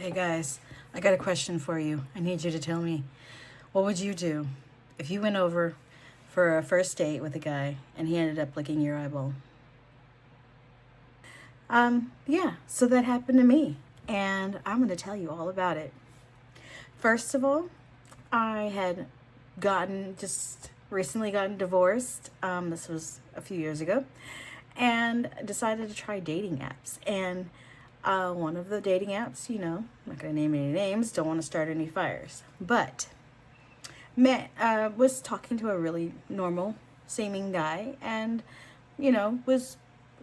Hey guys, I got a question for you. I need you to tell me, what would you do if you went over for a first date with a guy and he ended up licking your eyeball? Yeah, so that happened to me, and I'm going to tell you all about it. First of all, I had just recently gotten divorced. This was a few years ago, and decided to try dating apps. And one of the dating apps, I'm not going to name any names, don't want to start any fires, but was talking to a really normal seeming guy, and, was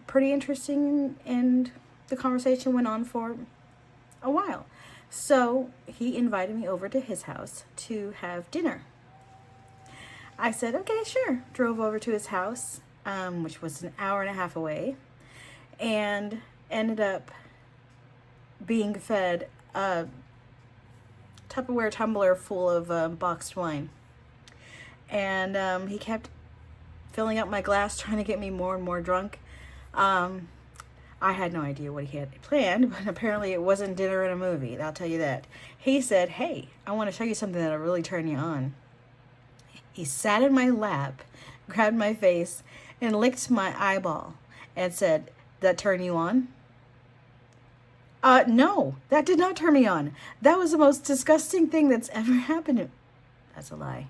pretty interesting, and the conversation went on for a while. So he invited me over to his house to have dinner. I said, okay, sure. Drove over to his house, which was an hour and a half away, and ended up being fed a Tupperware tumbler full of boxed wine. And he kept filling up my glass, trying to get me more and more drunk. I had no idea what he had planned, but apparently it wasn't dinner and a movie, I'll tell you that. He said, hey, I want to show you something that'll really turn you on. He sat in my lap, grabbed my face, and licked my eyeball and said, that turn you on? No, that did not turn me on. That was the most disgusting thing that's ever happened to me. That's a lie.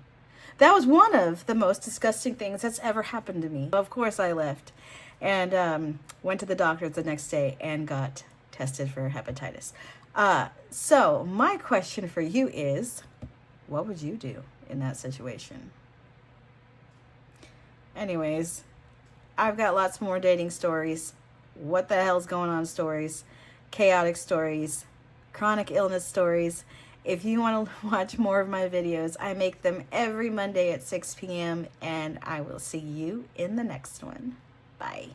That was one of the most disgusting things that's ever happened to me. Of course, I left and went to the doctor the next day and got tested for hepatitis. So my question for you is, what would you do in that situation? Anyways, I've got lots more dating stories. What the hell's going on stories, chaotic stories, chronic illness stories. If you want to watch more of my videos, I make them every Monday at 6 p.m. and I will see you in the next one. Bye.